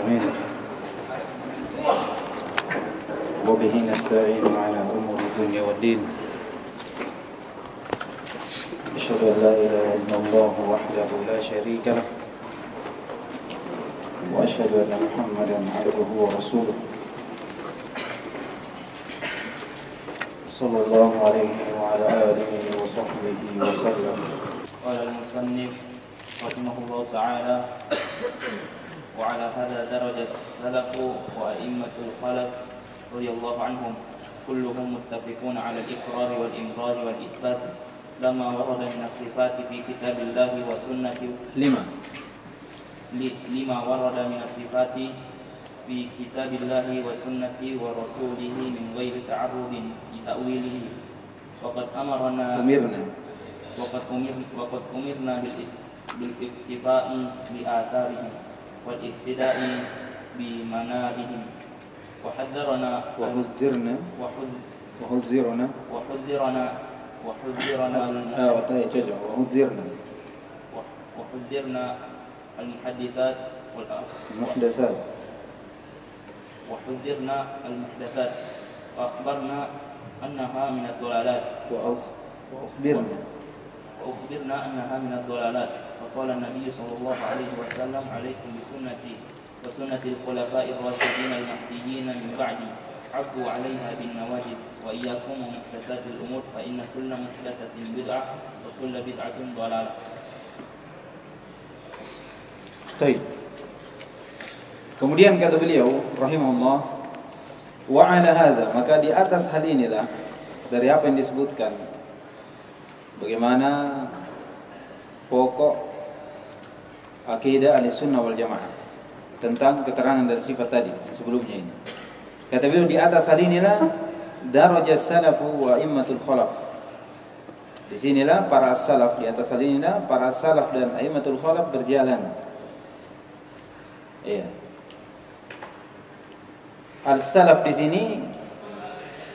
العالمين وبه نستعين على أمور الدنيا والدين أشهد أن لا إله إلا الله وحده لا شريك له وأشهد أن محمدا عبده ورسوله صلى الله عليه وعلى آله وصحبه وسلم. قال المصنف رحمه الله تعالى: وعلى هذا درج السلف وأئمة الخلف رضي الله عنهم كلهم متفقون على الإقرار والإمرار والإثبات لما ورد من الصفات في كتاب الله وسنة لما ورد من الصفات في كتاب الله وسنة ورسوله من غير تعرض لتأويله وقد أمرنا بالاكتفاء بآثارهم والاقتداء بمنارهم وحذرنا المحدثات وأخبرنا أنها من الضلالات وأخبرنا أنها من الضلالات فقال النبي صلى الله عليه وسلم: عليكم بسنتي وسنة الخلفاء الراشدين المهديين من بعدي عضوا عليها بالنواجذ وإياكم ومحدثات الأمور فإن كل محدثة بدعة وكل بدعة ضلالة. Baik. Kemudian kata beliau rahimahullah, wa ala hadza, maka di atas hal inilah dari apa yang disebutkan bagaimana pokok akidah Ahlussunnah wal Jamaah tentang keterangan dari sifat tadi sebelumnya ini. Kata beliau di atas hal inilah daraja salafu wa a'immatul khalaf. Di sinilah para salaf, di atas hal inilah para salaf dan a'immatul khalaf berjalan. Iya. Al-salaf di sini,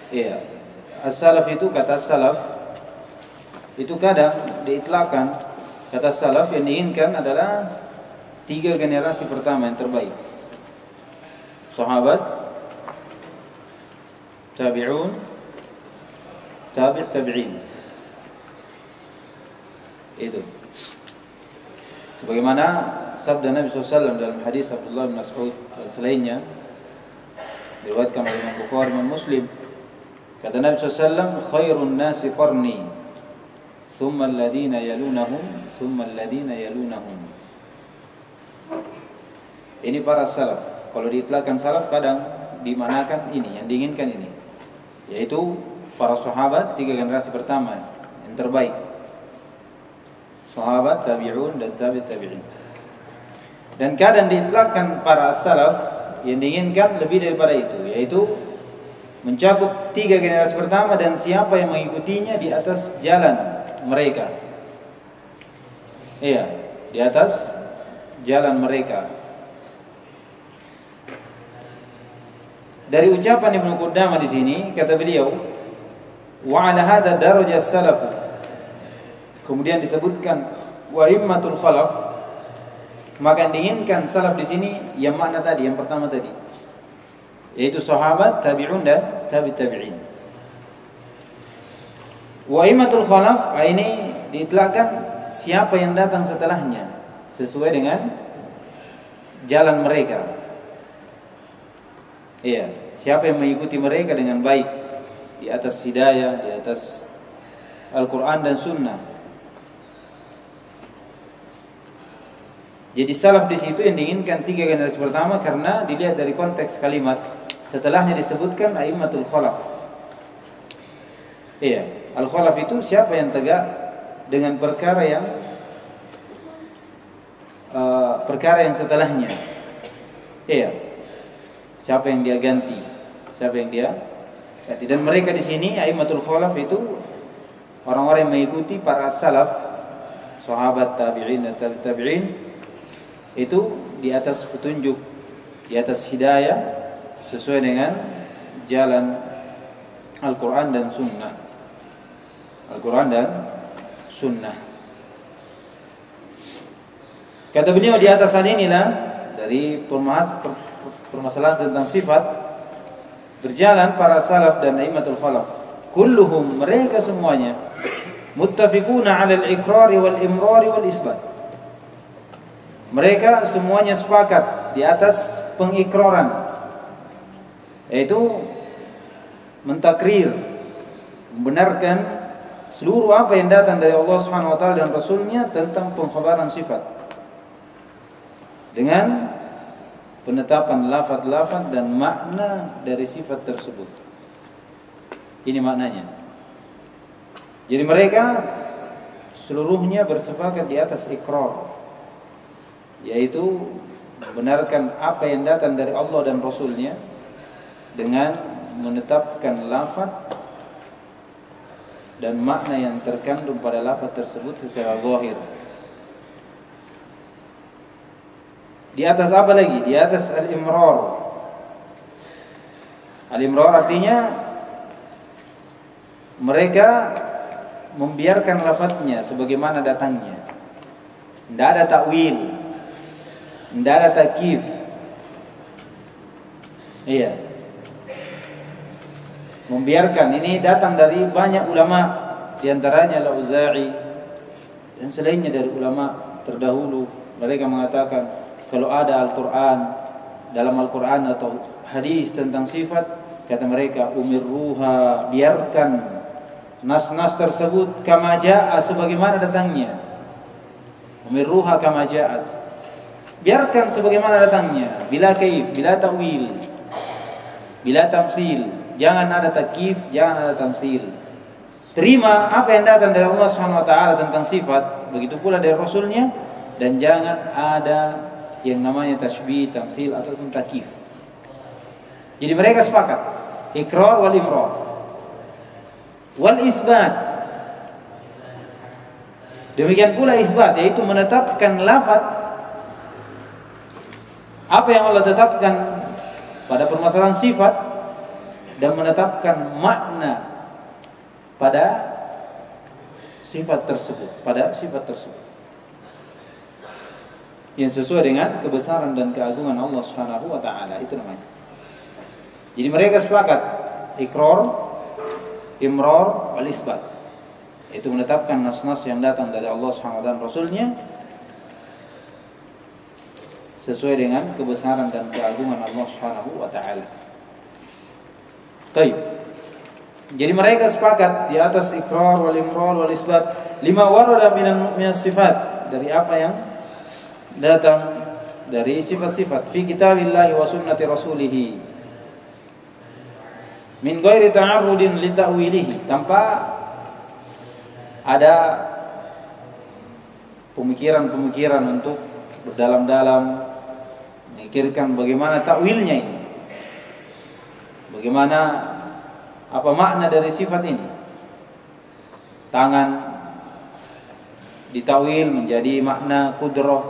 iya. As-salaf itu kata salaf itu kadang diitlakkan. Kata salaf yang diinginkan adalah 3 generasi pertama yang terbaik. Sahabat, tabi'un, tabi'in. Itu. Sebagaimana sabda Nabi SAW dalam hadis Abdullah bin Mas'ud dan selainnya, diriwayatkan oleh Imam Bukhari dan Muslim. Kata Nabi SAW, khairun nasi qarni, thumma alladhina yalunahum, thumma alladhina yalunahum. Ini para salaf. Kalau diitlakkan salaf kadang dimanakan ini, yang diinginkan ini, yaitu para sahabat 3 generasi pertama yang terbaik. Sahabat, tabi'un dan tabi'in. Dan kadang diitlakkan para salaf yang diinginkan lebih daripada itu, yaitu mencakup 3 generasi pertama dan siapa yang mengikutinya di atas jalan mereka. Iya, di atas jalan mereka. Dari ucapan Ibnu Qudamah di sini kata beliau, wa ala hadza daraja salafu. Kemudian disebutkan wa immatul khalaf, maka yang diinginkan salaf di sini yang makna tadi, yang pertama tadi, yaitu sahabat, tabi'un dan tabi'in. Wa immatul khalaf ini diitlakkan siapa yang datang setelahnya sesuai dengan jalan mereka. Iya, siapa yang mengikuti mereka dengan baik di atas hidayah, di atas Al-Qur'an dan Sunnah. Jadi salaf di situ yang diinginkan 3 generasi pertama karena dilihat dari konteks kalimat setelahnya disebutkan a'immatul khalaf. Iya, al-khalaf itu siapa yang tegak dengan perkara yang setelahnya. Iya. Siapa yang dia ganti? Siapa yang dia ganti? Dan mereka di sini a'immatul khalaf itu orang-orang yang mengikuti para salaf, sahabat, tabi'in dan tabi'in. Itu di atas petunjuk, di atas hidayah sesuai dengan jalan Al-Quran dan Sunnah. Al-Quran dan Sunnah. Kata beliau di atas hal inilah dari permasalahan tentang sifat berjalan para salaf dan a'immatul khalaf. Kulluhum, mereka semuanya muttafiquna 'ala al-iqrar wal imrar wal isbat. Mereka semuanya sepakat di atas pengikraran, yaitu mentakrir, membenarkan seluruh apa yang datang dari Allah Subhanahu wa taala dan Rasulnya tentang pengkhabaran sifat, dengan penetapan lafaz-lafaz dan makna dari sifat tersebut. Ini maknanya. Jadi mereka seluruhnya bersepakat di atas ikrar, yaitu membenarkan apa yang datang dari Allah dan Rasulnya dengan menetapkan lafaz dan makna yang terkandung pada lafaz tersebut secara zahir. Di atas apa lagi? Di atas al-imrar. Al-imrar artinya mereka membiarkan lafaznya sebagaimana datangnya. Tidak ada takwil, tidak ada takyif. Iya. Membiarkan, ini datang dari banyak ulama, di antaranya Al-Auza'i dan selainnya dari ulama terdahulu. Mereka mengatakan kalau ada Al-Quran, dalam Al-Quran atau hadis tentang sifat, kata mereka umirruha, biarkan nas-nas tersebut kama ja'a, sebagaimana datangnya. Umirruha kama ja'at, biarkan sebagaimana datangnya, bila kaif, bila ta'wil, bila tamsil. Jangan ada takyif, jangan ada tamsil. Terima apa yang datang dari Allah Subhanahu wa taala tentang sifat, begitu pula dari Rasulnya, dan jangan ada yang namanya tashbih, tamsil ataupun takyif. Jadi mereka sepakat ikrar wal imrar wal isbat. Demikian pula isbat, yaitu menetapkan lafaz apa yang Allah tetapkan pada permasalahan sifat dan menetapkan makna pada sifat tersebut, yang sesuai dengan kebesaran dan keagungan Allah Subhanahu wa taala. Itu namanya. Jadi mereka sepakat ikrar, imrar, wal isbat, yaitu menetapkan nas-nas yang datang dari Allah Subhanahu wa taala dan Rasulnya sesuai dengan kebesaran dan keagungan Allah Subhanahu wa taala. Baik. Jadi mereka sepakat di atas ikrar wal imrar wal isbat lima warada minas sifat, dari apa yang datang dari sifat-sifat fi kitabillahi wa sunnati rasulih min ghairi ta'arrudin li ta'wilihi, tanpa ada pemikiran-pemikiran untuk berdalam-dalam memikirkan bagaimana takwilnya ini, bagaimana apa makna dari sifat ini. Tangan ditakwil menjadi makna kudrah,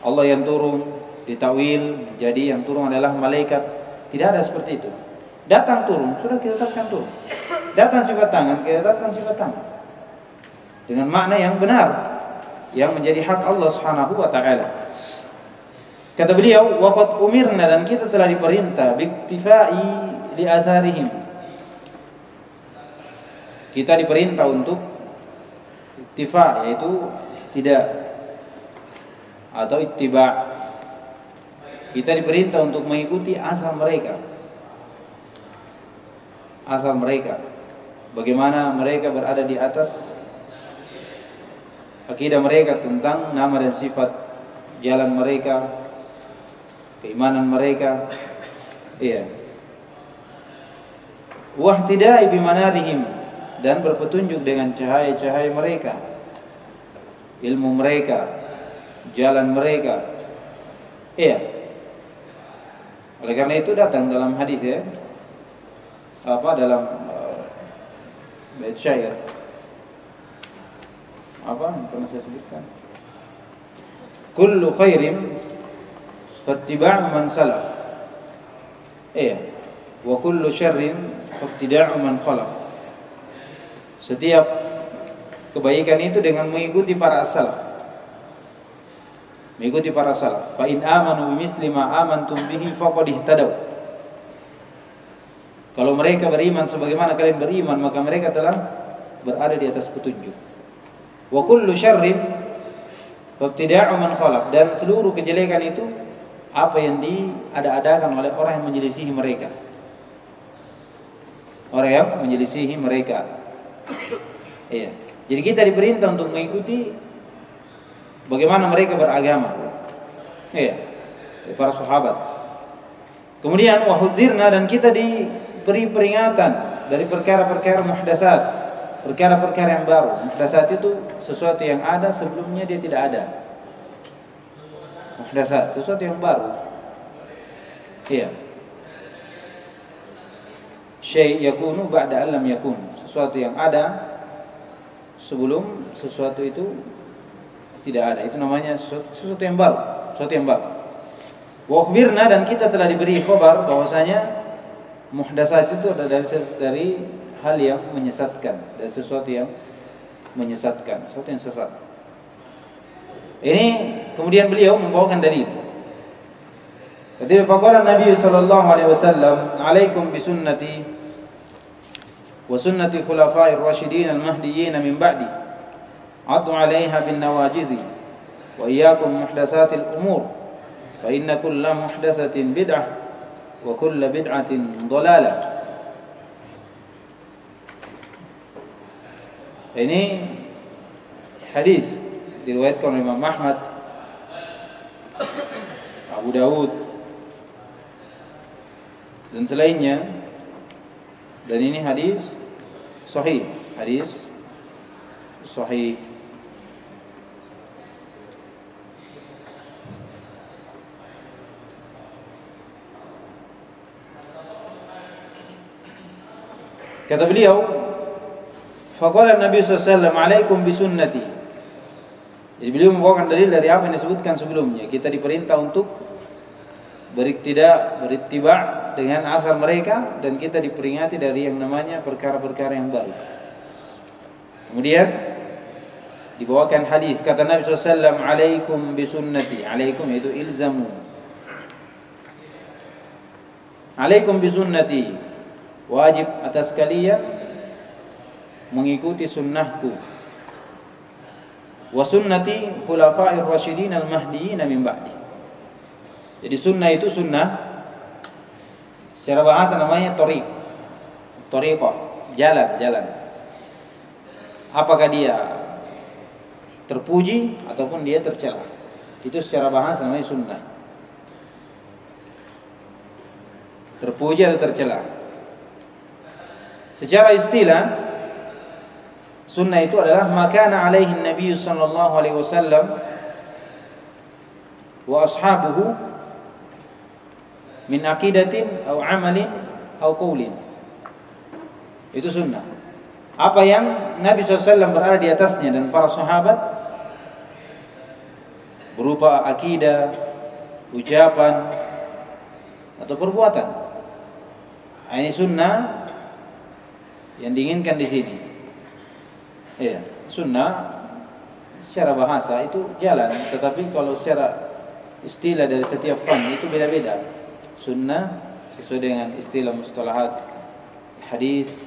Allah yang turun ditakwil menjadi yang turun adalah malaikat. Tidak ada seperti itu. Datang turun, sudah kita tetapkan turun. Datang sifat tangan, kita tetapkan sifat tangan dengan makna yang benar, yang menjadi hak Allah Subhanahu wa taala. Kata beliau, waqad umirna, dan kita telah diperintah biktifai li asarihim. Kita diperintah untuk iktifa, yaitu tidak atau ittiba. Kita diperintah untuk mengikuti asal mereka. Asal mereka, bagaimana mereka berada di atas akidah mereka tentang nama dan sifat, jalan mereka, keimanan mereka. Iya. Wahtidai bimanarihim, dan berpetunjuk dengan cahaya-cahaya mereka, ilmu mereka, jalan mereka. Iya. Oleh karena itu datang dalam hadis, ya, apa dalam bait syair, apa yang pernah saya sebutkan, kullu khairin fattiba'u man salaf, iya, wa kullu syarrin fattida'u man khalaf. Setiap kebaikan itu dengan mengikuti para salaf, mengikuti para salaf. Fa in amanu bimithli ma amantum bihi faqad ihtadaw. Kalau mereka beriman sebagaimana kalian beriman, maka mereka telah berada di atas petunjuk. Wa kullu syarrin wabtida'u man khalaq, dan seluruh kejelekan itu apa yang diada-adakan oleh orang yang menyelisihi mereka. Orang yang menyelisihi mereka. Iya. Jadi kita diperintah untuk mengikuti bagaimana mereka beragama. Iya. Para sahabat. Kemudian wahudzirna, dan kita diberi peringatan dari perkara-perkara muhdatsat, perkara-perkara yang baru. Muhdatsat itu sesuatu yang ada sebelumnya dia tidak ada. Muhdatsat, sesuatu yang baru. Iya. Syai' yakunu ba'da an lam yakun, sesuatu yang ada sebelum sesuatu itu tidak ada. Itu namanya sesuatu yang baru, sesuatu yang baru. Wa akhbirna, dan kita telah diberi khabar bahwasanya muhdatsat itu adalah dari hal yang menyesatkan, dari sesuatu yang menyesatkan, sesuatu yang sesat. Ini kemudian beliau membawakan dalil. Jadi faqala Nabi sallallahu alaihi wasallam, "Alaikum bi sunnati wa sunnati khulafa'ir rasyidin al-mahdiyyin min ba'di. 'addu 'alaiha bin nawajiz wa iyyakum muhdatsatil umur. Fa inna kulla muhdatsatin bid'ah wa kulla bid'atin dhalalah." Ini hadis diriwayatkan oleh Imam Ahmad, Abu Dawud dan selainnya, dan ini hadis sahih, hadis sahih. Kata beliau, faqala Nabi sallallahu alaihi wasallam, "Alaikum bisunnati." Jadi beliau membawakan dalil dari apa yang disebutkan sebelumnya. Kita diperintah untuk berittiba' dengan asal mereka, dan kita diperingati dari yang namanya perkara-perkara yang baru. Kemudian dibawakan hadis, kata Nabi SAW, "Alaikum bisunnati." Alaikum yaitu ilzamu. Alaikum bisunnati, wajib atas kalian mengikuti sunnahku. Wa sunnati khulafa'ir rasyidin al-mahdiyyin min ba'di. Jadi sunnah itu sunnah, secara bahasa namanya thariqah, jalan. Apakah dia terpuji ataupun dia tercela, itu secara bahasa namanya sunnah. Terpuji atau tercela. Secara istilah, sunnah itu adalah makana alaihi Nabi sallallahu alaihi wasallam wa ashabuhu min aqidatin atau amalin atau qaulin. Itu sunnah. Apa yang Nabi SAW berada di atasnya dan para sahabat, berupa akidah, ucapan atau perbuatan. Ini sunnah yang diinginkan di sini. Iya, sunnah secara bahasa itu jalan, tetapi kalau secara istilah dari setiap fan itu beda-beda. Sunnah sesuai dengan istilah mustalahat hadis,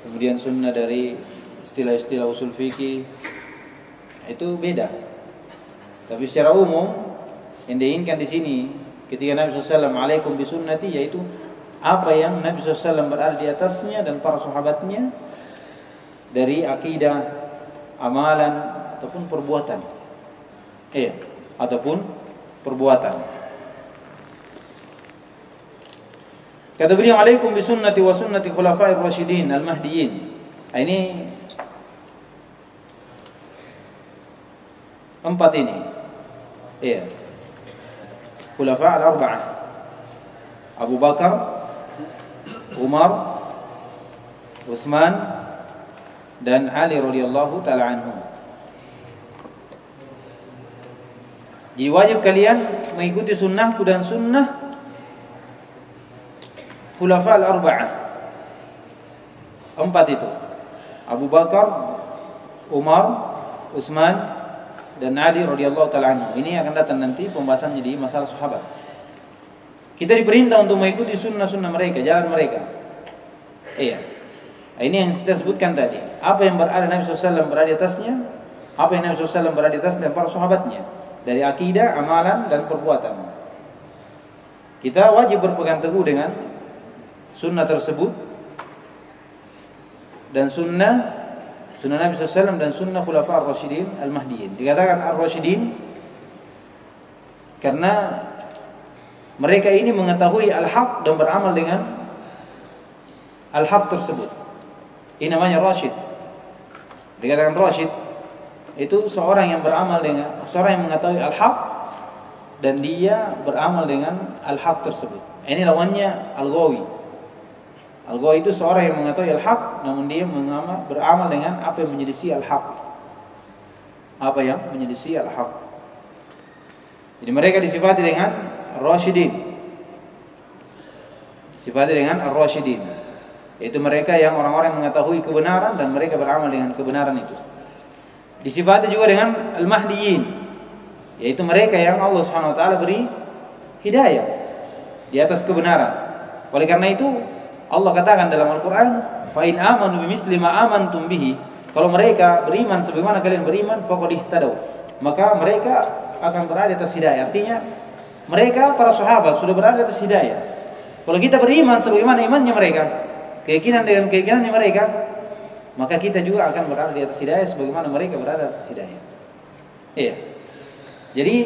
kemudian sunnah dari istilah-istilah usul fikih itu beda. Tapi secara umum yang diinginkan di sini ketika Nabi SAW alaikum bisunnati, yaitu apa yang Nabi SAW berada di atasnya dan para sahabatnya dari akidah, amalan ataupun perbuatan. Ataupun perbuatan. Kata beliau, "Alaikum bisunnati wa sunnati khulafa'ir rasyidin al-mahdiyyin." Ini empat ini. Khulafa' al-arba'ah. Abu Bakar, Umar, Utsman dan Ali radhiyallahu taala anhum. Jadi wajib kalian mengikuti sunnahku dan sunnah Khulafa al-arba'ah. Empat itu. Abu Bakar, Umar, Utsman dan Ali radhiyallahu taala anhu. Ini akan datang nanti pembahasannya di masalah sahabat. Kita diperintah untuk mengikuti sunnah-sunnah mereka, jalan mereka. Iya. Ini yang kita sebutkan tadi. Apa yang berada Nabi SAW berada di atasnya, apa yang Nabi SAW berada di atasnya dan para sahabatnya, dari akidah, amalan dan perbuatan. Kita wajib berpegang teguh dengan sunnah tersebut dan sunnah Nabi SAW dan sunnah Khulafa ar-Rasyidin al-Mahdiyin. Dikatakan ar-Rasyidin karena mereka ini mengetahui al-haq dan beramal dengan al-haq tersebut. Ini namanya Rasyid. Dikatakan Rasyid itu seorang yang beramal dengan, seorang yang mengetahui al-haq dan dia beramal dengan al-haq tersebut. Ini lawannya al-Ghawi. Al-Ghawi itu seorang yang mengetahui al-haq namun dia beramal dengan apa yang menyelisih al-haq. Apa yang menyelisih al-haq. Jadi mereka disifati dengan Rasyidin. Disifati dengan ar-Rasyidin. Yaitu mereka yang orang-orang yang mengetahui kebenaran dan mereka beramal dengan kebenaran itu. Disifati juga dengan al-Mahdiyin, yaitu mereka yang Allah Subhanahu wa taala beri hidayah di atas kebenaran. Oleh karena itu Allah katakan dalam Al-Qur'an, "Fa in amanu bimisli ma amantum bihi." Kalau mereka beriman sebagaimana kalian beriman, faqad ihtadaw. Maka mereka akan berada di atas hidayah. Artinya mereka para sahabat sudah berada di atas hidayah. Kalau kita beriman sebagaimana imannya mereka, keyakinan dengan keyakinannya mereka, maka kita juga akan berada di atas hidayah sebagaimana mereka berada di atas hidayah. Iya. Jadi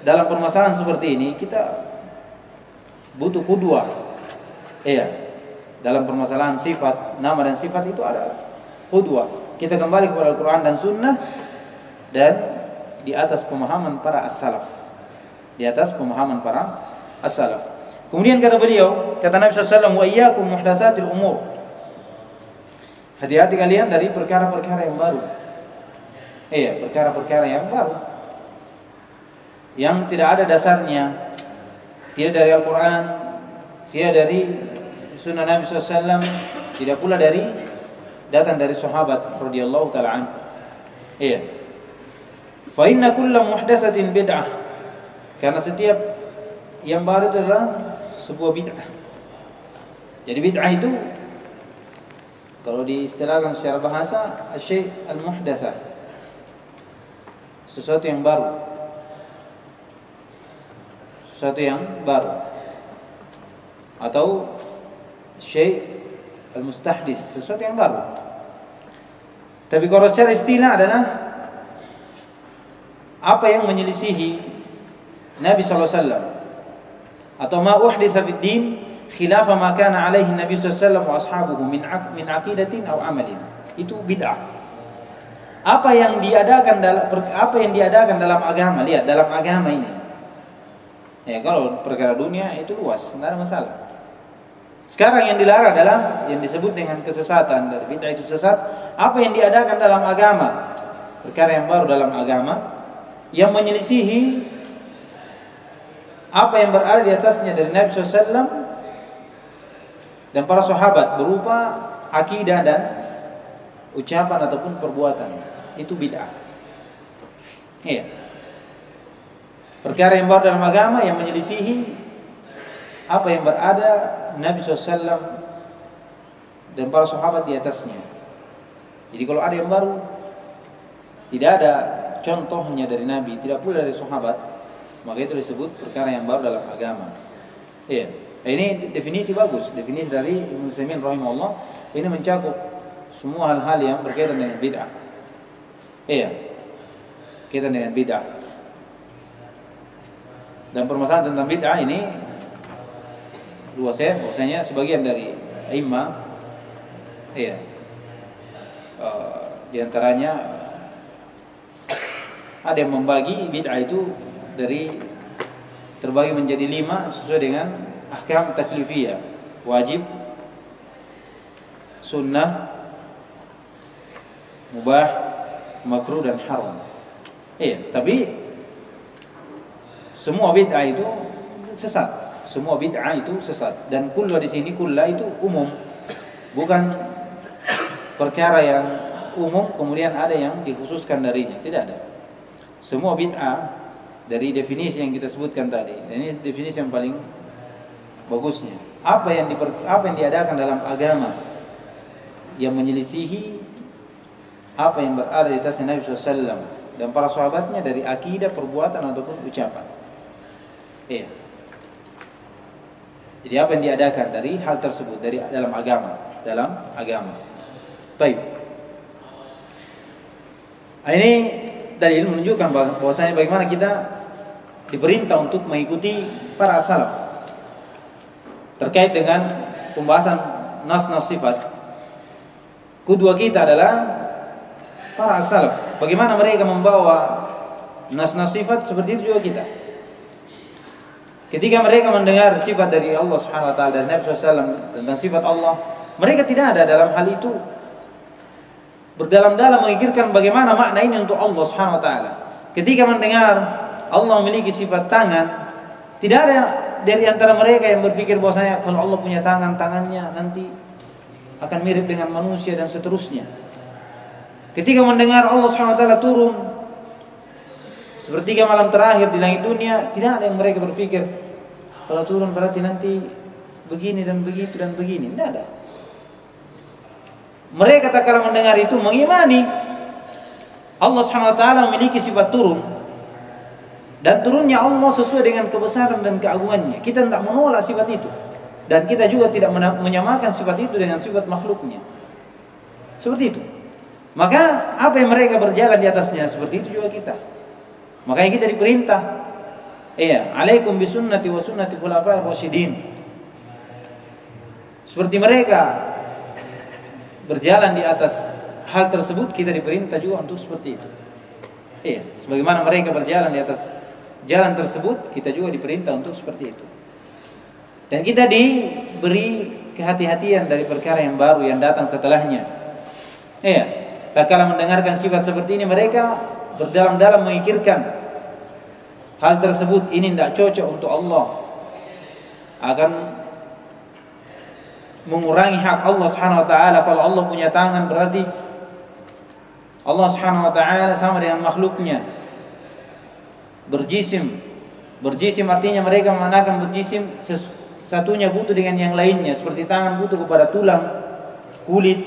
dalam permasalahan seperti ini kita butuh qudwah. Iya. Dalam permasalahan sifat, nama dan sifat itu ada qudwah. Kita kembali kepada Al-Qur'an dan Sunnah dan di atas pemahaman para as-salaf. Di atas pemahaman para as-salaf. Kemudian kata beliau, kata Nabi SAW, "Wa iyyakum muhdatsatil umur." Hati-hati kalian dari perkara-perkara yang baru. Iya, perkara-perkara yang baru. Yang tidak ada dasarnya. Tidak dari Al-Quran, tidak dari Sunnah Nabi SAW, tidak pula datang dari sahabat radhiyallahu ta'ala anhu. Iya. Fa inna kulla muhdatsatin bid'ah. Karena setiap yang baru itu adalah sebuah bid'ah. Jadi bid'ah itu kalau diistilahkan secara bahasa, asy-syai' al-muhdatsah. Sesuatu yang baru. Sesuatu yang baru. Atau syai' al-mustahdits, sesuatu yang baru. Tapi kalau secara istilah adalah apa yang menyelisihi Nabi sallallahu alaihi wasallam atau ma uhditsa fid din khilafa ma kana alaihi Nabi sallallahu alaihi wasallam wa ashabuhu min aqidatin aw amalin. Itu bid'ah. Apa yang diadakan dalam agama, lihat dalam agama ini. Ya, kalau perkara dunia itu luas, tidak ada masalah. Sekarang yang dilarang adalah yang disebut dengan kesesatan, dari bid'ah itu sesat. Apa yang diadakan dalam agama, perkara yang baru dalam agama, yang menyelisihi apa yang berada di atasnya dari Nabi SAW dan para sahabat berupa akidah dan ucapan ataupun perbuatan, itu bid'ah. Iya. Perkara yang baru dalam agama yang menyelisihi apa yang berada Nabi SAW dan para sahabat di atasnya. Jadi kalau ada yang baru, tidak ada contohnya dari Nabi, tidak pula dari sahabat, maka itu disebut perkara yang baru dalam agama. Iya. Ini definisi bagus, definisi dari Ibnu Utsaimin rahimahullah. Ini mencakup semua hal-hal yang berkaitan dengan bid'ah. Iya. Berkaitan dengan bid'ah. Dan permasalahan tentang bid'ah ini luas ya, bahwasanya sebagian dari a'immah, iya, di antaranya ada yang membagi bid'ah itu terbagi menjadi 5 sesuai dengan ahkam taklifiyah, wajib, sunnah, mubah, makruh dan haram. Iya, tapi semua bid'ah itu sesat. Semua bid'ah itu sesat. Dan kullu di sini kullu itu umum. Bukan perkara yang umum, kemudian ada yang dikhususkan darinya. Tidak ada. Semua bid'ah dari definisi yang kita sebutkan tadi. Ini definisi yang paling bagusnya. Apa yang diadakan dalam agama yang menyelisihi apa yang berada di atasnya Nabi SAW dan para sahabatnya dari akidah, perbuatan ataupun ucapan. Iya. Jadi apa yang diadakan dari hal tersebut dari dalam agama. Baik. Ini dalil menunjukkan bahwasanya bagaimana kita diperintah untuk mengikuti para salaf terkait dengan pembahasan nas-nas sifat. Kedua kita adalah para salaf. Bagaimana mereka membawa nas-nas sifat, seperti itu juga kita. Ketika mereka mendengar sifat dari Allah Subhanahu wa taala, dari Nabi SAW tentang sifat Allah, mereka tidak ada dalam hal itu berdalam-dalam memikirkan bagaimana makna ini untuk Allah Subhanahu wa taala. Ketika mendengar Allah memiliki sifat tangan, tidak ada dari antara mereka yang berpikir bahwasanya kalau Allah punya tangan, tangannya nanti akan mirip dengan manusia dan seterusnya. Ketika mendengar Allah Subhanahu wa taala turun sepertiga malam terakhir di langit dunia, tidak ada yang mereka berpikir kalau turun berarti nanti begini dan begitu dan begini. Tidak ada. Mereka tak kalah mendengar itu mengimani Allah Subhanahu wa taala memiliki sifat turun, dan turunnya Allah sesuai dengan kebesaran dan keagungannya. Kita tidak menolak sifat itu, dan kita juga tidak menyamakan sifat itu dengan sifat makhluknya. Seperti itu. Maka apa yang mereka berjalan di atasnya, seperti itu juga kita. Makanya kita diperintah, alaikum bisunnati wa sunnati khulafa'ir rasyidin. Seperti mereka berjalan di atas hal tersebut, kita diperintah juga untuk seperti itu. Sebagaimana mereka berjalan di atas jalan tersebut, kita juga diperintah untuk seperti itu. Dan kita diberi kehati-hatian dari perkara yang baru yang datang setelahnya. Tak kala mendengarkan sifat seperti ini, mereka berdalam-dalam memikirkan hal tersebut ini tidak cocok untuk Allah, akan mengurangi hak Allah Subhanahu wa taala. Kalau Allah punya tangan berarti Allah Subhanahu wa taala sama dengan makhluknya. Berjisim artinya mereka mengatakan berjisim satunya butuh dengan yang lainnya, seperti tangan butuh kepada tulang, kulit,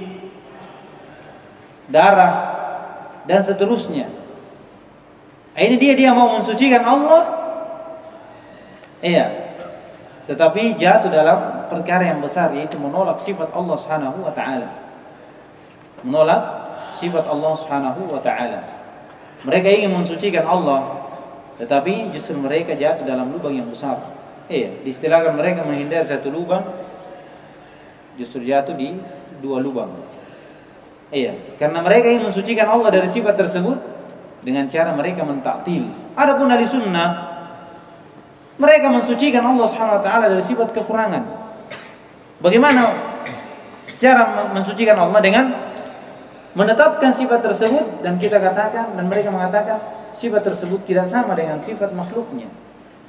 darah dan seterusnya. Ini dia mau mensucikan Allah, tetapi jatuh dalam perkara yang besar, yaitu menolak sifat Allah Subhanahu wa taala. Menolak sifat Allah Subhanahu wa taala. Mereka ingin mensucikan Allah, tetapi justru mereka jatuh dalam lubang yang besar. Diistilahkan mereka menghindar satu lubang, justru jatuh di dua lubang. Karena mereka ingin mensucikan Allah dari sifat tersebut dengan cara mereka mentaktil. Adapun ahli sunnah, mereka mensucikan Allah Subhanahu wa taala dari sifat kekurangan. Bagaimana cara mensucikan Allah? Dengan menetapkan sifat tersebut, dan kita katakan, dan mereka mengatakan sifat tersebut tidak sama dengan sifat makhluknya.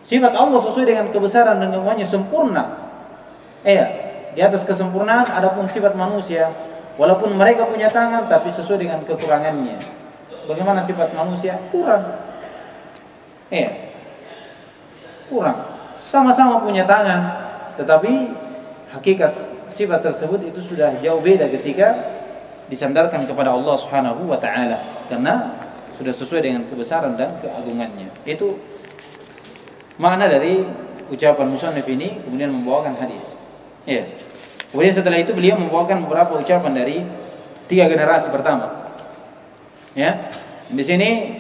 Sifat Allah sesuai dengan kebesaran dan keagungannya sempurna. Di atas kesempurnaan. Adapun sifat manusia, walaupun mereka punya tangan, tapi sesuai dengan kekurangannya. Bagaimana sifat manusia? Kurang. Kurang. Sama-sama punya tangan, tetapi hakikat sifat tersebut itu sudah jauh beda ketika disandarkan kepada Allah Subhanahu wa taala, karena sudah sesuai dengan kebesaran dan keagungannya. Itu makna dari ucapan musannif ini, kemudian membawakan hadis. Kemudian setelah itu beliau membawakan beberapa ucapan dari 3 generasi pertama. Di sini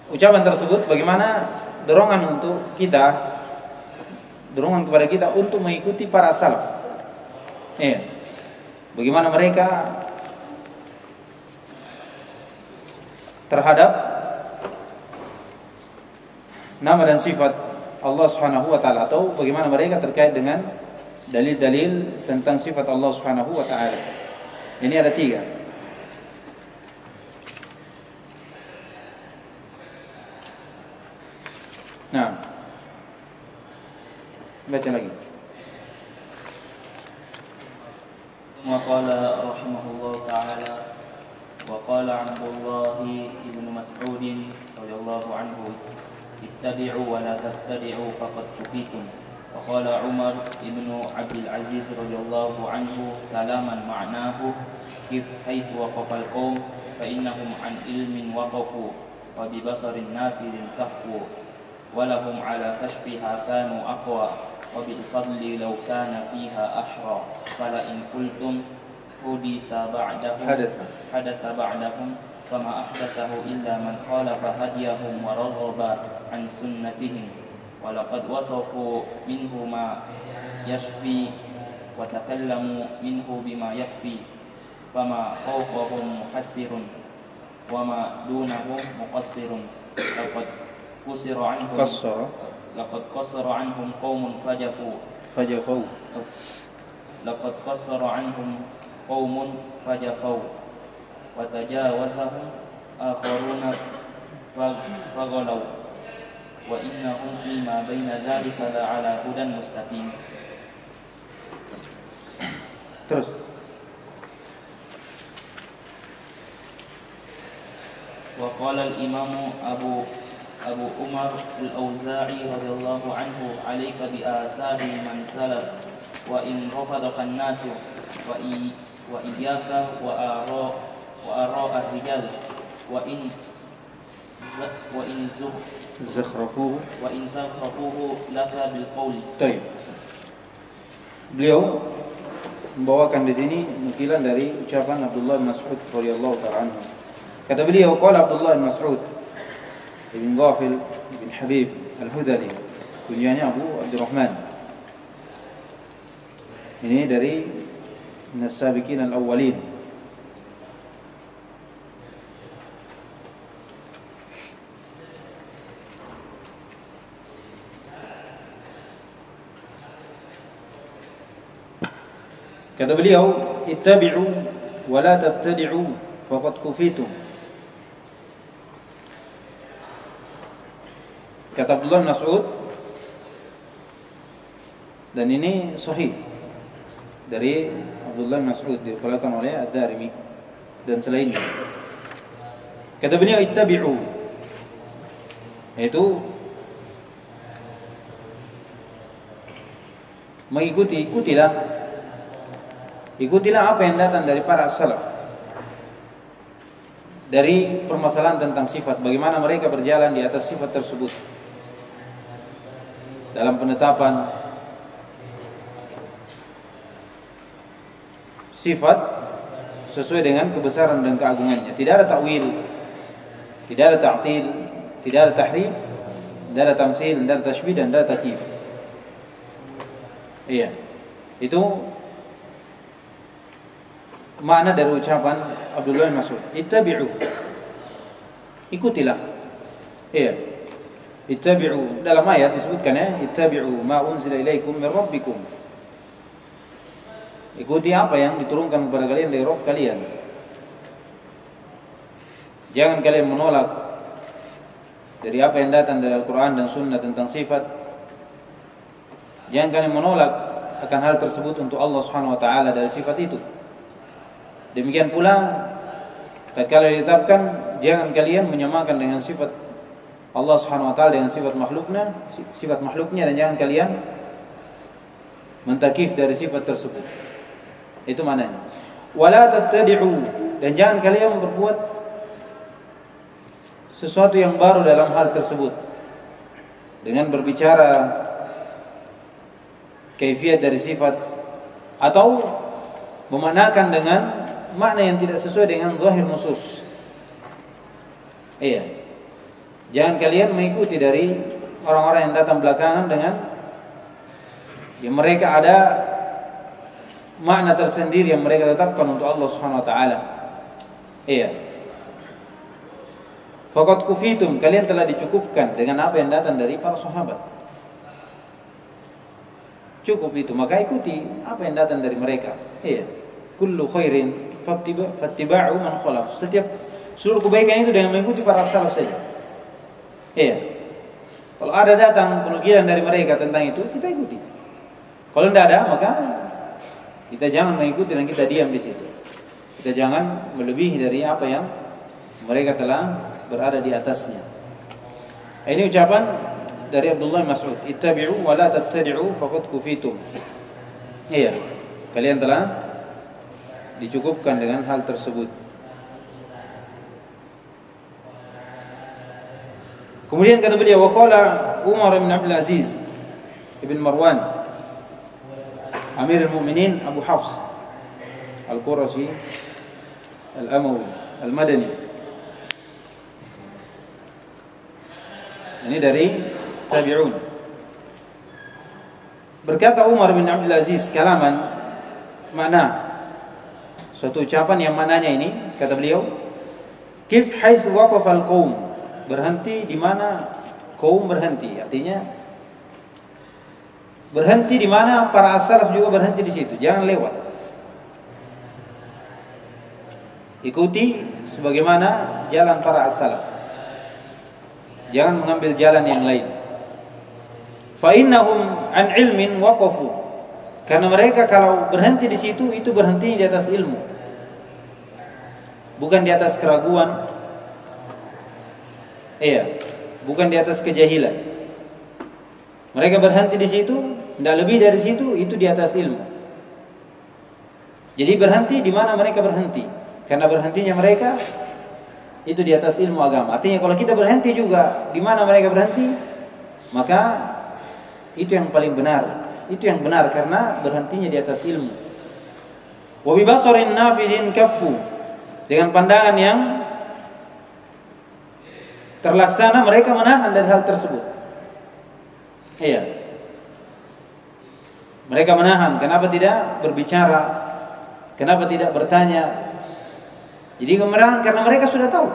ucapan tersebut bagaimana dorongan untuk kita, dorongan kepada kita untuk mengikuti para salaf. Bagaimana mereka terhadap nama dan sifat Allah Subhanahu wa taala, atau bagaimana mereka terkait dengan dalil-dalil tentang sifat Allah Subhanahu wa taala. Ini ada 3. Nah, baca lagi. Wa qala rahimahullah ta'ala وقال عبد الله بن مسعود رضي الله عنه اتبعوا ولا تبتدعوا فقد كفيتم. وقال عمر بن عبد العزيز رضي الله عنه كلاما معناه حيث وقف القوم فإنهم عن علم وقفوا وببصر نافذ كفوا ولهم على كشفها كانوا أقوى وبالفضل لو كان فيها أحرى فلئن قلتم حدث بعدهم فما أحدثه إلا من خالف هديهم ورغب عن سنتهم ولقد وصفوا منه ما يشفي وتكلموا منه بما يكفي فما فوقهم محسر وما دونهم مقصر لقد قصر عنهم قوم فجفوا وتجاوزهم آخرون فغلوا وإنهم فيما بين ذلك لعلى هدى مستقيم. Terus. وقال الإمام أبو عمر الأوزاعي رضي الله عنه عليك بآثار من سلف وإن رفضك الناس وإياك وآراء الرجال وإن زخرفوه لك بالقول. Baik. Beliau membawakan di sini nukilan dari ucapan Abdullah bin Mas'ud radhiyallahu ta'ala anhu. Kata beliau, qala Abdullah bin Mas'ud ibn Ghafil ibn Habib al-Hudali, kunyanya Abu Abdurrahman. Ini dari As-Sabiqin al-Awwalin. Kata beliau, ittabi'u wa la tabtadi'u faqad kufitum. Kata Abdullah bin Mas'ud, dan ini sahih dari Abdullah bin Mas'ud, diriwayatkan oleh Ad-Darimi dan selainnya. Kata beliau, ittabi'u, yaitu ikutilah apa yang datang dari para salaf dari permasalahan tentang sifat, bagaimana mereka berjalan di atas sifat tersebut dalam penetapan sifat sesuai dengan kebesaran dan keagungannya. Tidak ada ta'wil, tidak ada ta'til, tidak ada tahrif, tidak ada tamsil, tidak ada tashbih, dan tidak ada takyif. Iya, itu makna dari ucapan Abdullah bin Mas'ud, ittabi'u, ikutilah. Iya, ittabi'u, dalam ayat disebutkan ya, ittabi'u ma unzila ilaikum min rabbikum, ikuti apa yang diturunkan kepada kalian dari Rabb kalian. Jangan kalian menolak dari apa yang datang dari Al-Quran dan Sunnah tentang sifat. Jangan kalian menolak akan hal tersebut untuk Allah Subhanahu wa taala dari sifat itu. Demikian pula tatkala ditetapkan, jangan kalian menyamakan dengan sifat Allah Subhanahu wa taala dengan sifat makhluknya, dan jangan kalian mentakif dari sifat tersebut. Itu maknanya. Wala tabtadi'u, dan jangan kalian berbuat sesuatu yang baru dalam hal tersebut dengan berbicara kaifiat dari sifat atau memaknakan dengan makna yang tidak sesuai dengan zahir nusus. Iya. Jangan kalian mengikuti dari orang-orang yang datang belakangan dengan yang mereka ada makna tersendiri yang mereka tetapkan untuk Allah Subhanahu wa taala. Iya. Faqad kufitum, kalian telah dicukupkan dengan apa yang datang dari para sahabat. Cukup itu, maka ikuti apa yang datang dari mereka. Iya. Kullu khairin fattiba'u man khalaf. Setiap seluruh kebaikan itu dengan mengikuti para salaf saja. Iya. Kalau ada datang penukilan dari mereka tentang itu, kita ikuti. Kalau tidak ada, maka kita jangan mengikuti dan kita diam di situ. Kita jangan melebihi dari apa yang mereka telah berada di atasnya. Ini ucapan dari Abdullah bin Mas'ud, ittabi'u wa la tabtadi'u faqad kufitum. Iya, kalian telah dicukupkan dengan hal tersebut. Kemudian kata beliau, waqala Umar bin Abdul Aziz ibn Marwan, Amirul Mukminin Abu Hafs Al-Qurashi Al-Amawi Al-Madani. Ini dari tabi'un. Berkata Umar bin Abdul Aziz, kalaman, makna suatu ucapan yang maknanya ini, kata beliau, kif haitsu waqafa al-qaum, berhenti di mana kaum berhenti. Artinya berhenti di mana para as-salaf juga berhenti di situ, jangan lewat. Ikuti sebagaimana jalan para as-salaf. Jangan mengambil jalan yang lain. Fa innahum an ilmin waqafu. Karena mereka kalau berhenti di situ itu berhenti di atas ilmu. Bukan di atas keraguan. Iya, bukan di atas kejahilan. Mereka berhenti di situ, tidak lebih dari situ, itu di atas ilmu. Jadi berhenti di mana mereka berhenti. Karena berhentinya mereka itu di atas ilmu agama. Artinya kalau kita berhenti juga di mana mereka berhenti, maka itu yang paling benar. Itu yang benar karena berhentinya di atas ilmu. Wa bi basarin nafidin kaffu, dengan pandangan yang terlaksana mereka menahan dari hal tersebut. Iya. Mereka menahan, kenapa tidak berbicara? Kenapa tidak bertanya? Jadi kemarahan karena mereka sudah tahu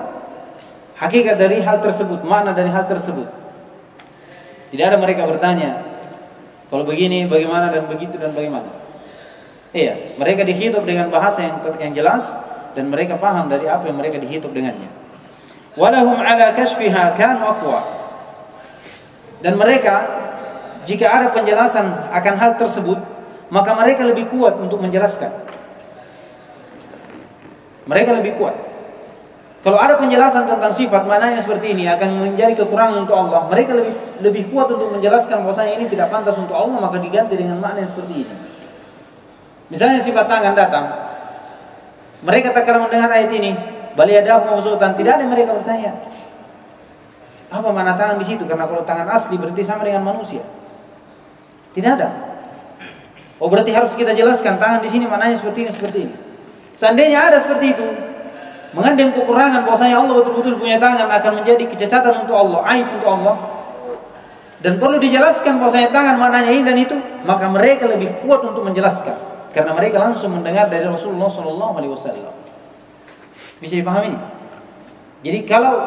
hakikat dari hal tersebut, makna dari hal tersebut. Tidak ada mereka bertanya, kalau begini bagaimana dan begitu dan bagaimana. Iya, mereka dihidup dengan bahasa yang jelas dan mereka paham dari apa yang mereka dihidup dengannya. Walahum ala kashfiha kanu aqwa. Dan mereka jika ada penjelasan akan hal tersebut, maka mereka lebih kuat untuk menjelaskan. Mereka lebih kuat. Kalau ada penjelasan tentang sifat maknanya seperti ini akan menjadi kekurangan untuk Allah, mereka lebih kuat untuk menjelaskan bahwasanya ini tidak pantas untuk Allah, maka diganti dengan makna yang seperti ini. Misalnya sifat tangan datang, mereka tak kala mendengar ayat ini, bal yadahu mabsuutan, tidak ada yang mereka bertanya apa makna tangan di situ, karena kalau tangan asli berarti sama dengan manusia. Tidak ada. Oh berarti harus kita jelaskan tangan di sini maknanya seperti ini, seperti ini. Seandainya ada seperti itu, mengandung kekurangan bahwasanya Allah betul-betul punya tangan, akan menjadi kecacatan untuk Allah, aib untuk Allah, dan perlu dijelaskan bahwasanya tangan maknanya ini dan itu, maka mereka lebih kuat untuk menjelaskan karena mereka langsung mendengar dari Rasulullah SAW. Bisa dipahami ini? Jadi kalau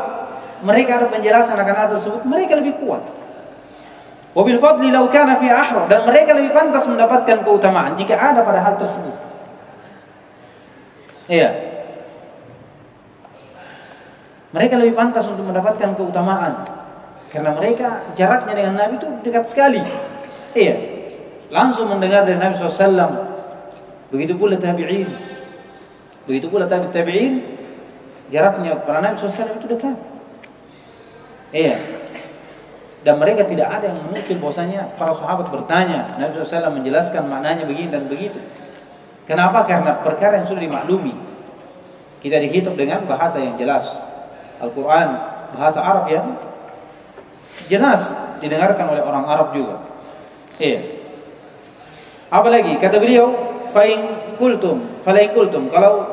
mereka ada penjelasan akan hal tersebut, mereka lebih kuat. Wabil fadli law kana fi ahra, dan mereka lebih pantas mendapatkan keutamaan jika ada pada hal tersebut. Iya. Mereka lebih pantas untuk mendapatkan keutamaan karena mereka jaraknya dengan Nabi itu dekat sekali. Iya. Langsung mendengar dari Nabi SAW. Begitu pula tabi'in. Begitu pula tabi'in, jaraknya kepada Nabi SAW itu dekat. Iya. Dan mereka tidak ada yang menukil bahwasanya para sahabat bertanya, Nabi SAW menjelaskan maknanya begini dan begitu. Kenapa? Karena perkara yang sudah dimaklumi. Kita dihidup dengan bahasa yang jelas. Al-Quran, bahasa Arab yang jelas, didengarkan oleh orang Arab juga. Iya. Apalagi kata beliau, fa'in kultum, kalau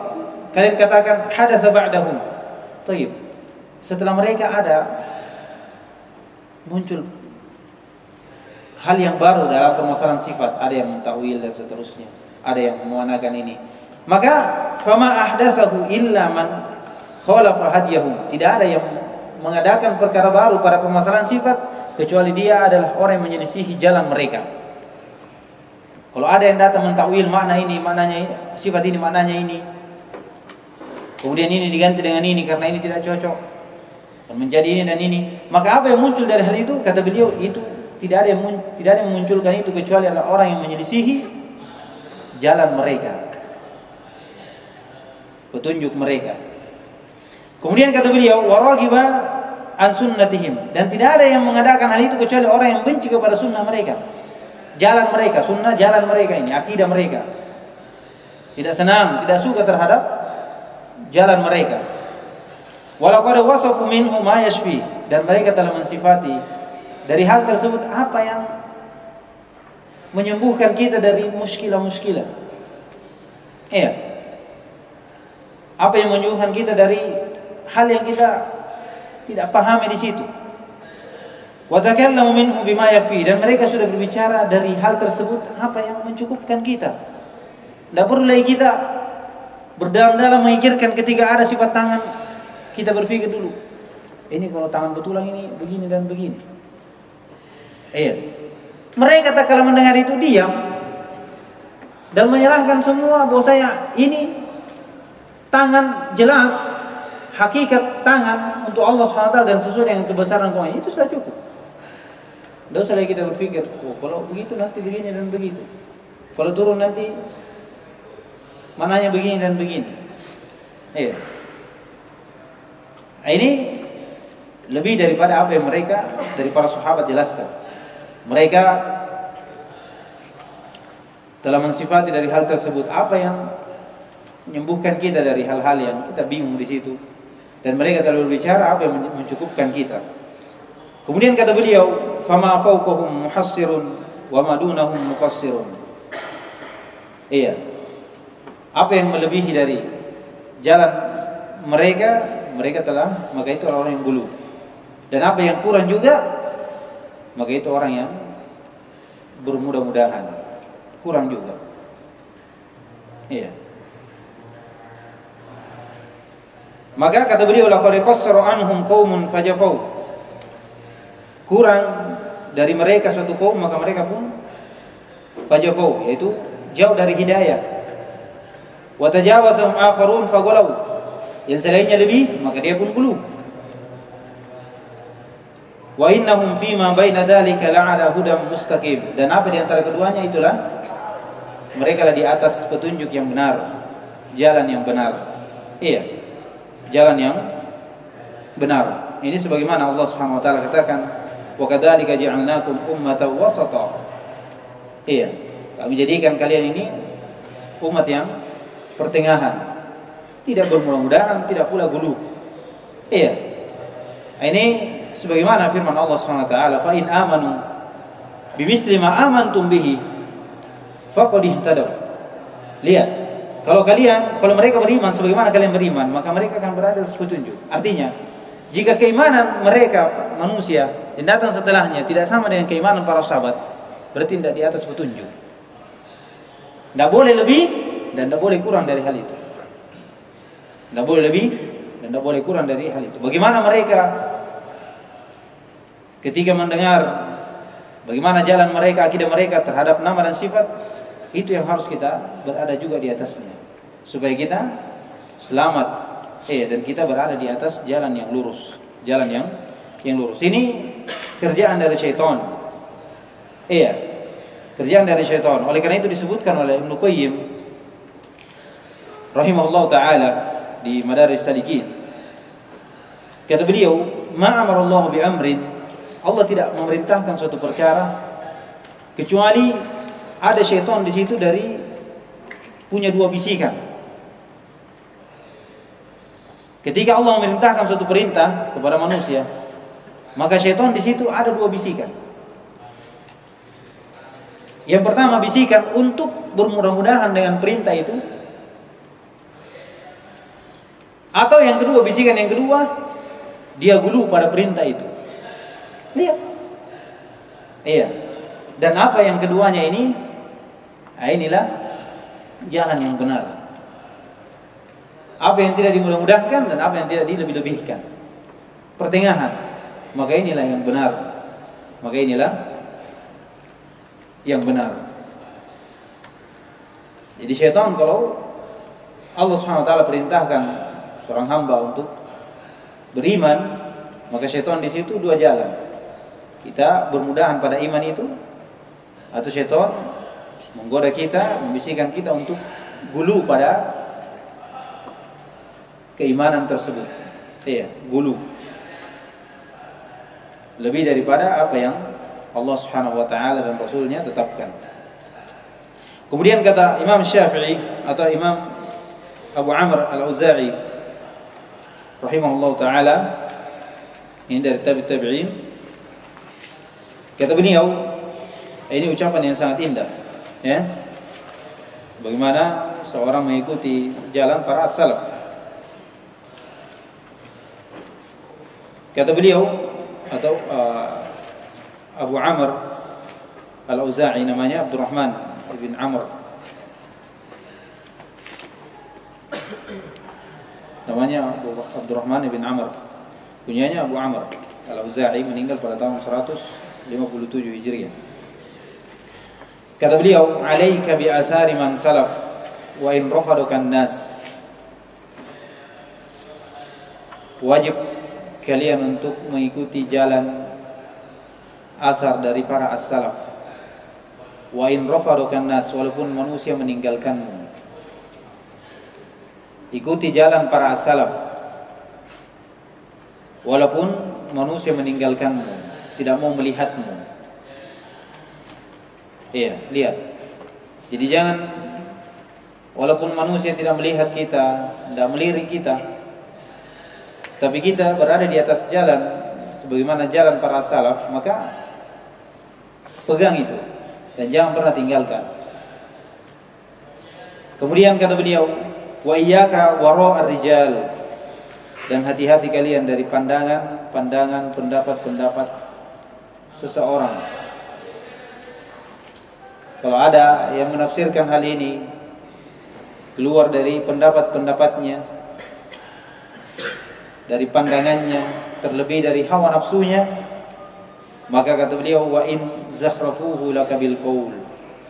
kalian katakan hadatsa ba'dahum. Taib. Setelah mereka ada muncul hal yang baru dalam permasalahan sifat, ada yang mentakwil dan seterusnya, ada yang memanakan ini, maka fama ahdatsahu illa man khalafa hadiyahu. Tidak ada yang mengadakan perkara baru pada permasalahan sifat kecuali dia adalah orang yang menyelisihi jalan mereka. Kalau ada yang datang mentakwil makna ini, maknanya sifat ini, maknanya ini, kemudian ini diganti dengan ini karena ini tidak cocok, dan menjadi ini dan ini, maka apa yang muncul dari hal itu? Kata beliau, itu tidak ada yang memunculkan itu kecuali adalah orang yang menyelisihi jalan mereka. petunjuk mereka. Kemudian kata beliau, waragiba an sunnatihim, dan tidak ada yang mengadakan hal itu kecuali orang yang benci kepada sunnah mereka, jalan mereka, sunnah jalan mereka ini, akidah mereka. Tidak senang, tidak suka terhadap jalan mereka. Walau qad wasafu minhu ma yashfi, dan mereka telah mensifati dari hal tersebut apa yang menyembuhkan kita dari muskilah-muskilah. Iya. Apa yang menyembuhkan kita dari hal yang kita tidak pahami di situ. Wa takallamu minhu bima yakfi, dan mereka sudah berbicara dari hal tersebut apa yang mencukupkan kita. Tidak perlu lagi kita berdalam-dalam memikirkan ketika ada sifat tangan, kita berpikir dulu, ini kalau tangan betulan ini begini dan begini. Iya. Mereka tak kalau mendengar itu diam dan menyerahkan semua bahwasanya ini tangan jelas, hakikat tangan untuk Allah SWT dan sesuai dengan kebesaran Tuhan, itu sudah cukup. Tidak usah lagi kita berpikir, oh kalau begitu nanti begini dan begitu, kalau turun nanti mananya begini dan begini. Iya. Ini lebih daripada apa yang mereka dari para sahabat jelaskan. Mereka telah mensifati dari hal tersebut apa yang menyembuhkan kita dari hal-hal yang kita bingung di situ, dan mereka telah berbicara apa yang mencukupkan kita. Kemudian kata beliau, fama fawqahum muhassirun wa ma dunahum muqassirun. Iya. Apa yang melebihi dari jalan mereka telah, maka itu orang yang gulu. Dan apa yang kurang juga, maka itu orang yang bermudah-mudahan, kurang juga. Iya. Maka kata beliau, laqad qassara anhum qaumun fajafau. Kurang dari mereka suatu kaum, maka mereka pun fajafau, yaitu jauh dari hidayah. Wa tajawazahum akharun faghalau. Yang selainnya lebih, maka dia pun gulu. Wa innahum fima baina dzalika la'ala hudam mustaqim. Dan apa di antara keduanya itulah mereka lah di atas petunjuk yang benar, jalan yang benar. Iya, jalan yang benar. Ini sebagaimana Allah Subhanahu wa taala katakan, wa kadzalika ja'alnakum ummatan wasata. Iya, kami jadikan kalian ini umat yang pertengahan, tidak bermudah-mudahan, tidak pula gulu. Iya. Ini sebagaimana firman Allah Subhanahu wa taala, fa in amanu bimithli ma amantum bihi faqad ihtadaw. Lihat, kalau mereka beriman sebagaimana kalian beriman, maka mereka akan berada di atas petunjuk. Artinya, jika keimanan mereka manusia yang datang setelahnya tidak sama dengan keimanan para sahabat, berarti tidak di atas petunjuk. Tidak boleh lebih dan tidak boleh kurang dari hal itu. Tidak boleh lebih dan tidak boleh kurang dari hal itu. Bagaimana mereka ketika mendengar bagaimana jalan mereka, akidah mereka terhadap nama dan sifat, itu yang harus kita berada juga di atasnya, supaya kita selamat. Dan kita berada di atas jalan yang lurus, jalan yang lurus. Ini kerjaan dari syaitan. Kerjaan dari syaitan. Oleh karena itu disebutkan oleh Ibnu Qayyim rahimahullah taala di Madaris Salikin. Kata beliau, ma amarallahu bi amrin, Allah tidak memerintahkan suatu perkara kecuali ada syaitan di situ dari punya dua bisikan. Ketika Allah memerintahkan suatu perintah kepada manusia, maka syaitan di situ ada dua bisikan. Yang pertama bisikan untuk bermudah-mudahan dengan perintah itu, atau yang kedua bisikan yang kedua, dia gulu pada perintah itu. Lihat. Iya. Dan apa yang keduanya ini? Inilah jalan yang benar. Apa yang tidak dimudah-mudahkan dan apa yang tidak dilebih-lebihkan. Pertengahan. Maka inilah yang benar. Maka inilah yang benar. Jadi syaitan, kalau Allah SWT perintahkan seorang hamba untuk beriman, maka syaitan di situ dua jalan. Kita bermudahan pada iman itu, atau syaitan menggoda kita, membisikkan kita untuk gulu pada keimanan tersebut. Iya, gulu. Lebih daripada apa yang Allah Subhanahu wa taala dan Rasulnya tetapkan. Kemudian kata Imam Syafi'i atau Imam Abu Amr Al-Auza'i rahimahullah taala, ini dari tabi'in, kata beliau, ini ucapan yang sangat indah, ya. Bagaimana seorang mengikuti jalan para salaf. Kata beliau atau Abu Amr Al-Auza'i, namanya Abdurrahman ibn Amr, namanya Abdurrahman ibn Amr, kunyanya Abu Amr Al-Auza'i, meninggal pada tahun 157 Hijriah. Kata beliau, "Alaika bi asari man salaf wa in rafaduka an-nas." Wajib kalian untuk mengikuti jalan asar dari para as-salaf. Wa in rafaduka an-nas, walaupun manusia meninggalkanmu. Ikuti jalan para as-salaf walaupun manusia meninggalkanmu, tidak mau melihatmu. Iya, lihat. Jadi jangan, walaupun manusia tidak melihat kita, tidak melirik kita, tapi kita berada di atas jalan sebagaimana jalan para salaf, maka pegang itu dan jangan pernah tinggalkan. Kemudian kata beliau, wa iyyaka wara'ar rijal, dan hati-hati kalian dari pandangan, pendapat seseorang. Kalau ada yang menafsirkan hal ini keluar dari pendapatnya, dari pandangannya, terlebih dari hawa nafsunya, maka kata beliau, wa in zakhrafuhu laka bil qaul,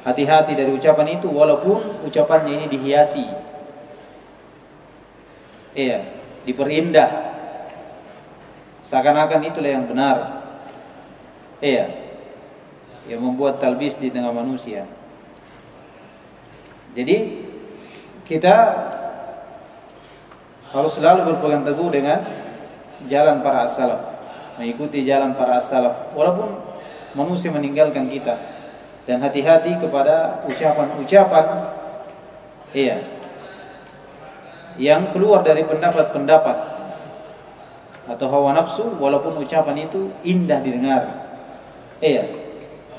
hati-hati dari ucapan itu walaupun ucapannya ini dihiasi, iya, diperindah seakan-akan itulah yang benar, iya, yang membuat talbis di tengah manusia. Jadi kita harus selalu berpegang teguh dengan jalan para as-salaf, mengikuti jalan para as-salaf walaupun manusia meninggalkan kita, dan hati-hati kepada ucapan-ucapan, iya, yang keluar dari pendapat atau hawa nafsu, walaupun ucapan itu indah didengar, iya,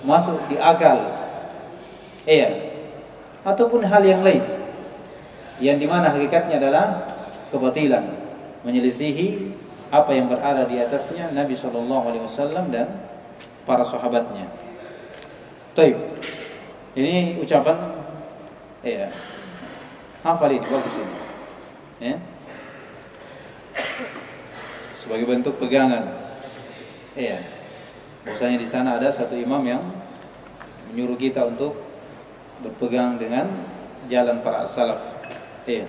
masuk di akal, iya, ataupun hal yang lain yang dimana hakikatnya adalah kebatilan, menyelisihi apa yang berada di atasnya Nabi SAW dan para sahabatnya. Taib, ini ucapan, iya, hafal ini, bagus ini, ya, sebagai bentuk pegangan, iya. Bahwasanya di sana ada satu imam yang menyuruh kita untuk berpegang dengan jalan para salaf, iya,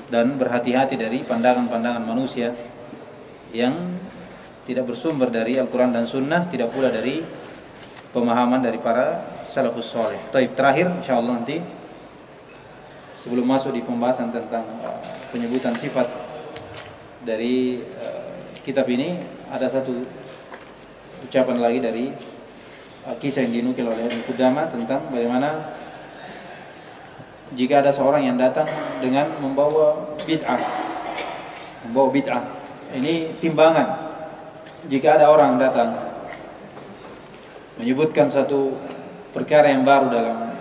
dan berhati-hati dari pandangan-pandangan manusia yang tidak bersumber dari Al-Quran dan Sunnah, tidak pula dari pemahaman dari para salafus saleh. Taib, terakhir insyaallah nanti sebelum masuk di pembahasan tentang penyebutan sifat dari kitab ini, ada satu ucapan lagi dari kisah yang dinukil oleh Ibnu Qudamah tentang bagaimana jika ada seorang yang datang dengan membawa bid'ah. Ini timbangan. Jika ada orang datang menyebutkan satu perkara yang baru dalam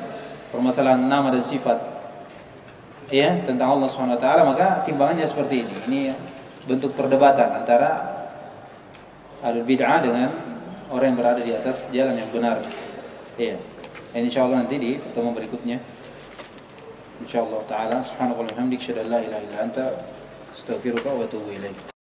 permasalahan nama dan sifat, ya, tentang Allah SWT, maka timbangannya seperti ini. Ini bentuk perdebatan antara ahlul bid'ah dengan orang yang berada di atas jalan yang benar. Iya. Insyaallah nanti di pertemuan berikutnya. Insyaallah taala. Subhanallah wa bihamdika, asyhadu an la ilaha illa anta, astaghfiruka wa atubu ilaik.